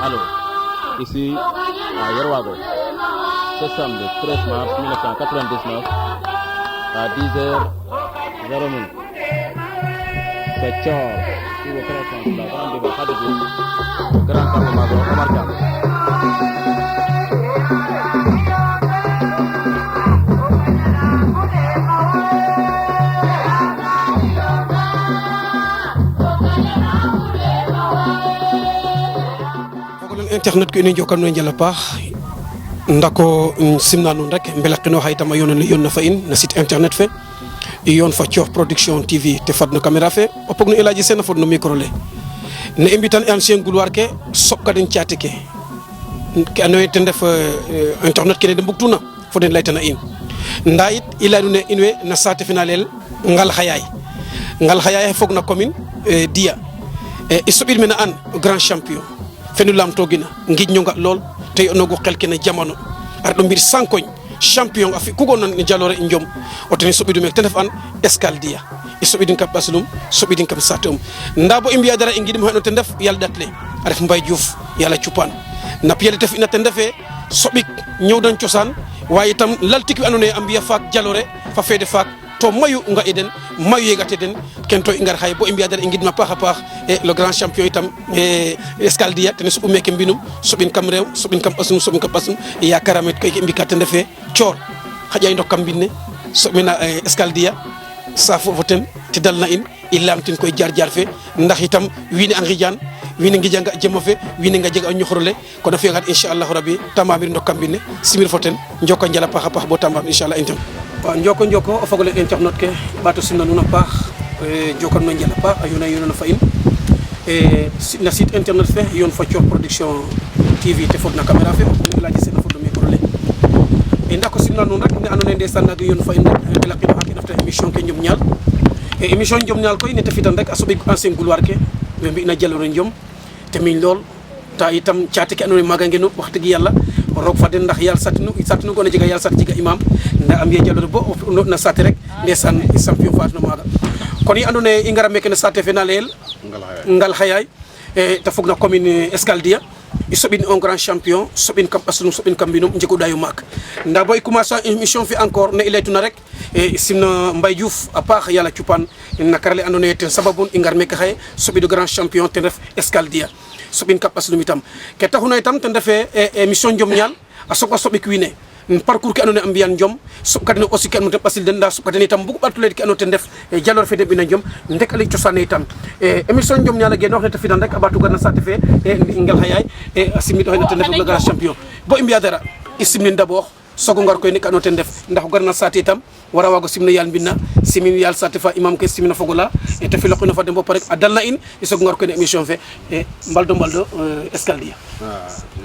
Alors, ici à Yerwago, ce samedi 13 mars 1999 à 10h00. C'est Thior qui représente la grande débat de Grand Carlo Omar Thiam. internet ko ene jokkanno jalla paax ndako simna nun rek mbelaqino haytama yonna fa in na site internet fe yon fa Thior production tv te fadno caméra fe o pogno elaji sen fodno micro le ne imbitan ancien gouloir ke sokkaden ciati ke anoy te def internet ke de buktuna foden laytana in ndayit iladune inwe na sate finalel ngal khayay fogna commune dia e sobil mena an grand champion fenu lam togina ngijñonga lol tay onogo xelkene jamono ardo mbir sankoñ champion afi kugo non jalore njom otene sobidu mek tenef an escaldia e sobidin kap baslum sobidin kam satum ndabo imbiya dara ngidim hono te def yalla datle aref mbay diouf yalla ciupan na piyele tef ina te defe sobik ñewdan ciosan waye tam laltiki anone ambiya fak jalore fa fede fak to mayu nga eden mayu yegate den kento ingar hay bo imbiya dara ngidma paxa e le grand champion itam escaldia tene so umeke mbinum sobin kam rew sobin kam asum ya karamet koy imbi katte ndefe Thior xajay ndokam binne sobina escaldia sa fofoten ti dalna in ilamtin koy jar fe ndax itam wini an rijan wini ngi janga jemo fe wini nga jega ñoxorole ko da fegat inshallah rabbi tamamir ndokam binne simir foten njoko njala paxa bo tamam inshallah intam wa njoko o fogole internet ke bato simna nuna paax jokon no njala paax ayuna fa in na site internet fe yon fa Thior production tv te fodna caméra fe o laji sen fodno micro le e ndako simna non rek ne anone ndesan nak yon fa in rek la qino ak nafta émission ke njom ñal e émission njom ñal koy ne te fitan rek asobi ancien gouloir ke be mbi na jaloro njom te min lol ta itam ciati ke anone maga ngeno wax deug yalla rok fa den ndax yalla satinu ko na jiga yalla sat jiga imam nda am ye jaloro bo na sate rek ndesan champion fatno maga kon yi andone i ngara meke na sate finalel ngal khayay e ta fogna commune escaldia i sobin un grand champion sobin kam aslum sobin kam binum njiko dayu mak nda boy commencer émission fi encore ne ilaytuna rek e simna mbay diouf a paax yalla ciupan na karale andone ten sababun i ngar meke xay sobi du grand champion ten ref escaldia sobin kam aslum itam ke taxuna itam ten refe émission njom ñal a soba sobi kwine parcours ke andone ambiyan njom so kadene aussi ke andone basil den da so kadene itam bugu batule ke andone def jalor fe de bina njom ndek ali ciosane itam émission njom ñala gen wax ne te fidan rek abatu garna sate fe ngal hayay asimi do ne te def le grand champion bo imbiya dara isimni d'abord sogo ngar koy nek andone te def ndax garna sate itam wara wago simna yal binna simin yal sate fa imam ke simina fogola e te fi lokino fa dem bo parek adalna in sogo ngar koy émission fe mbaldo escaldia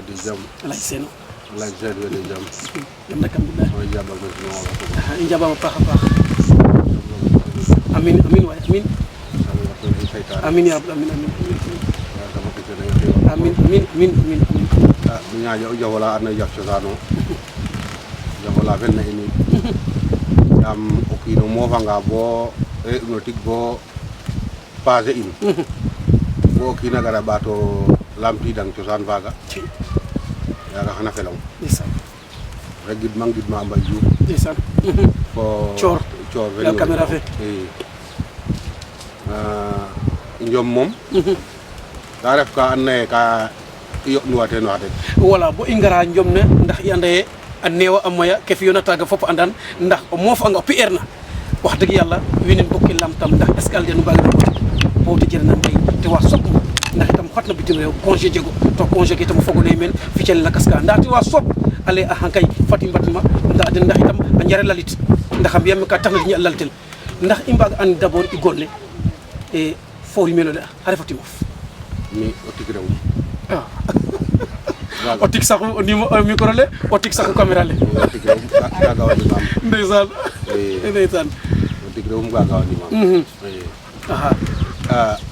di jam lay seno la jël wala jam yam nakam billah moy jabal ma ci wala njaba ma paxa pax amin way amin ya rabbal amin bu ñaaje o jawala ana jaf ciosano jawala fel na ini am o kino mo fanga bo hypnotique bo passé in bo kina gara bato lampi dang ciosan faga yaga xana felaw ndeysaan rek gid ma amba ju ndeysaan ko Thior la caméra fe njom mom da ref ka anne ka yo nuwate no ade wala bo ingara njom ne ndax i ande a neewa a moya ke fi yona taga fop andan ndax o moof anga pi erna wax deug yalla winen bokki lamtam ndax escalde nu baga bo te jerna ndey te wa sop ndax itam xatna bitim rew congé jego to congé ke tam fogo lay men fi ci la kaska ndax wa sop ale a hankay fatim batima ndax itam a njare lalit ndax am yam ka taxna ñi laltel ndax i mbaga an d'abord i golle e fori melo la ha refati mof mi otik rew otik sax micro le otik sax caméra le otik rew ga wadi mam ndeysaan otik rew ga wadi mam aha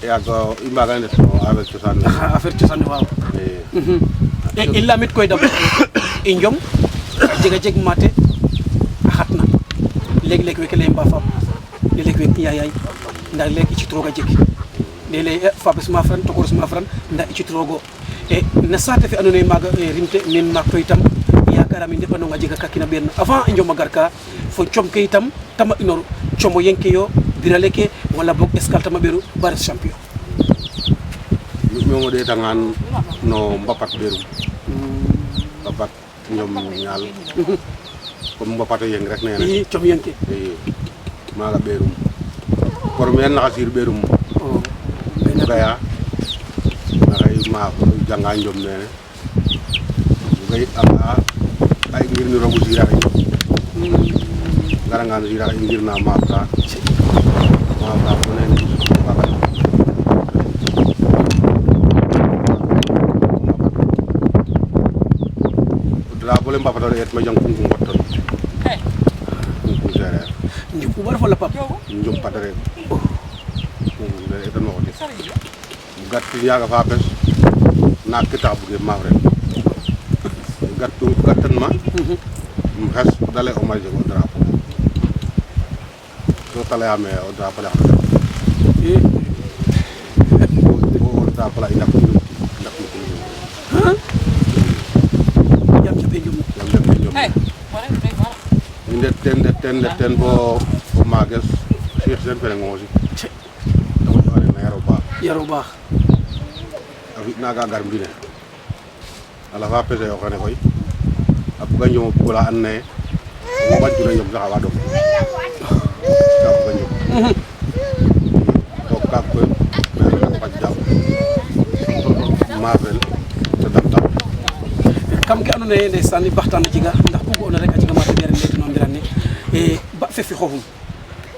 ya go imbaga net no affaire ciosan waaw e illa mit koy dab e njom jeg mate xatna leg weke lay mba fam leg wek yaay ndax leg ci troga jeg lele fabis ma fran to kors ma fran ndax ci trogo e na sate fe andona maga rimte nen makto itam yakara mi ndefa no ngajiga kakina ben avant e njoma garka fo chomke itam tama inor chomo yenke yo biraleke wala bok escal tama beru bar champion ñomo de tangan no mbapat berum mbapat ñom ñal comme mbapat yeng rek neena i chom yenke maga berum premier na xasir berum oh gaya ay ma janga ñom neene ngay anga ay ngir ni rogu sira ay garangan sira ay ngir na mata ko neene boleh bapak dari et majang kungkung boton kungkung sere njup bar fa la pap njum padare kungkung dari etan mo di gatti yaga fa pes na kita buge mawre gatten ma has dale o maje o drapo so tale ame o drapo la o drapo la ina ko ten bo mages cheikh sen pere ngosi dama wala na yaro ba afi naga gar mbine ala fa pese o xane koy ab ganjo ko la anne mo bantu na ñom sax wa do ka ganjo to ka ko na fa jaw mafel to dam kam ke andona ye ndeysaan i baxtaan a jega ndax ku ga'oona rek a jega maata ɓeere ndeytino mbiran ne e ba fefi xooxum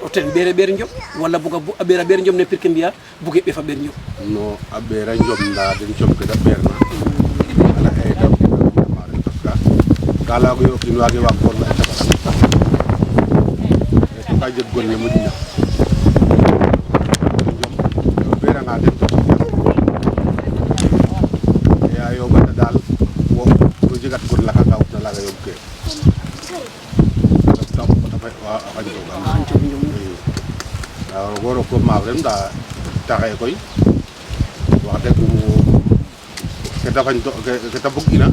o ten ɓeere ɓeer njom wala buga a ɓeera ɓeer njom ne pir ke mbiya buge ɓefa ɓeer njom no a ɓeera njom nda den com ke da ɓeerna ala e da parce que ka laago yo o kiin waage waag koor na a tabaɗa to ka jeg gon le moƴna njom o ɓeeranga den to ya yoɓata daal wo o jegat gon laka ka utna laga yoɓ ke waaw goro ko ma vrem da taxé koy wax dëgg ke dafañ ke ta bug ina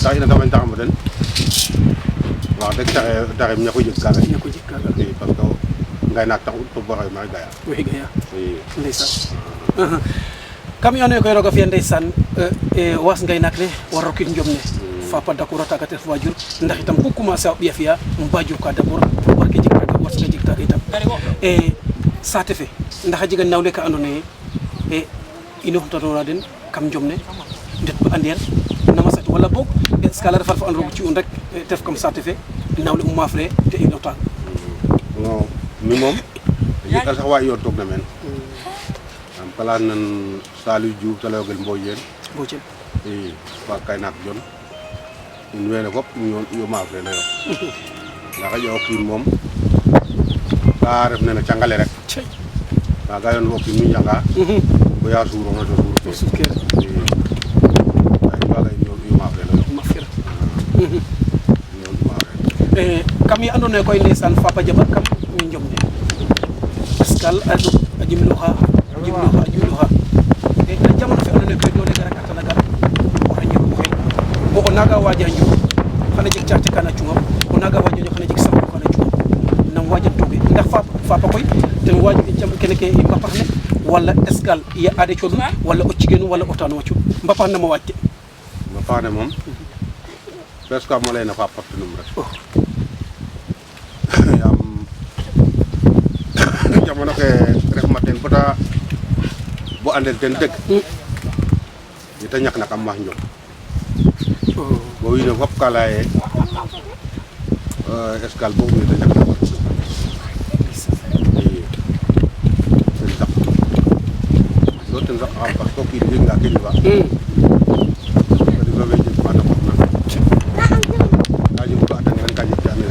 tax ina dafañ taxam den wax dëgg taxé ñako jeg kaga parce que ngay nak tax to bo xay ma gaya way gaya ndeysaan kam i ando koy roga fiya ndeysaan e was ngay nak ne war rokit njom ne fapa d'accord taga te wajur ndax itam ku commencer a ɓiya fiya mbajur ka d'abord pour warke jeg taga war nga jeg taga itam e sate fe ndax a jega nawle ka andona ye e ino xumtatona den kam njom ne ndet ba andeer nama sat wala boog est ce que ala refal fo and roog ci un rek te ref comme sate fe nawle um maaf re te ino taga non mi moom jega sax wa yoon toog na meen am kala nan Saliou Diouf ta layogel Mbodjeen Mbodjeen i fa kay nak jon in wene fop yo maaf le nayo ndax xaƴa o kiin moom ka ref nene cangale rek kaga yoon o kiin nu njanga boya suuroona to suur ke waga yo maaf le nayo mafira kam i andona ye koy ndeysaan Fapa Diaba kam mi njom ne pascal a jimloxa e na jamono fe andona ye koy doole gara kartana gar wara ñew xe bo o naga waja njom xana jeg carte kana cungam o naga waja njom xana jeg sabu kana cungam nam wajan toge ndax Fapa koy ten waju jam kene ke mbapax ne wala escal ya ade codum wala o cigenu wala o tano waccu mbapax ne ma wacce mbapax ne moom presque mo leyna fa partenum rek yam jamono ke refma ten bota bo andel ten deg yita ñak na kam wax njom bo wiin we fop ka leye escale bo yita ñak na ten sax so ten sax parce que o kiin jeg nga kilifa kilifa we jeg mata xotna ka jeg ko atane ren ka jeg ka ando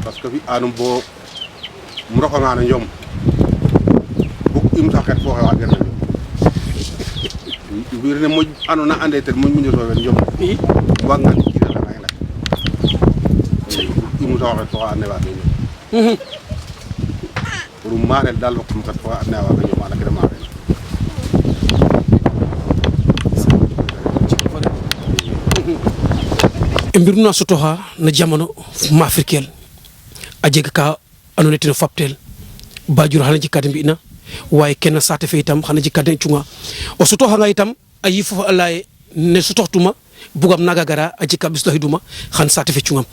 parce que fi anum bo mu roxanga na njom buk im saxet fo xewa gerna njom mbir ne mo andona ande ten mo ñu so wen njom wag nga ci dara ngay nak im tawaxe to ane wa ni pour marel dal ko kat fo ane wa ko ñoma nak dama mbiruna sotoxa na jamono ma africaine a jega ka andoona yee ten o faptel bajur xana jikade mbi'na waaye kenn saate fe itam xana jikade cunga o sotoxanga itam a yifof a laya ye ne sotoxtuma bugam naga gara a jika ɓistoxiduma xan saate fe cungam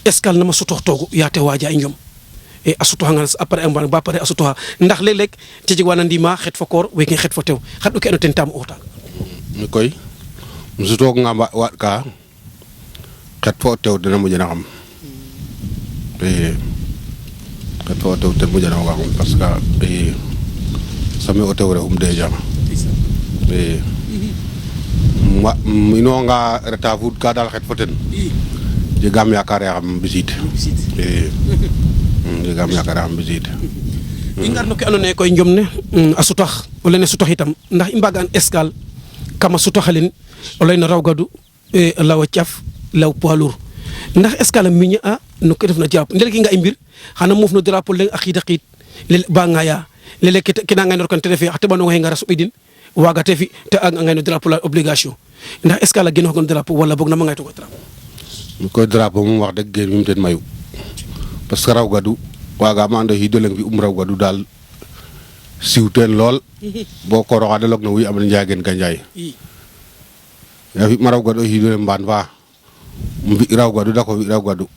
est ce que nama sotoxtoogu ya te waja i njom e a sotoxanga après ba pare a sotoxa ndax leg-leg te jeg wana ndima xet fo koor weke xet fo tew xan ke ando ten tam o taaga mi koy um sutooga nga waaɗ ka xet fo o tew dena moƴana xam i xet fo o tew ten moƴanama xam parce que i sami o tew refum déjà i ino nga reta fuud ka dal xet fo ten jegam yakar xam ɓisiid i jegam yakar xam ɓisiid i ngar no ke andoona yee koy njom ne a sutax o lene sutax itam ndax i mbaga an escale kama sutaxalen o leyno raw gadu law a caf law poids lourd ndax escale a miña a no ke refna jawab ndel ki nga i mbir xana moof no drapeau leng a xiid a xiid ba ngaya lele ke na ngaynoor kan te refe xa teɓanonga xe ngara soɓidin waga te fi te a ngayno drapeau la obligation ndax escale a genoox gon drapeau wala boog nama ngaytoga drapeau mi koy drapeau moom wax dëgg geen mim ten mayu parce que raw gadu wagam ando xiido leng fi raw gadu daal siw teen lool bo koor oxa dalog na wuy am njaagen ganjaay ya fi ma raw gadu o xiido le mbaan fa um fi raw gadu dako fi raw gadu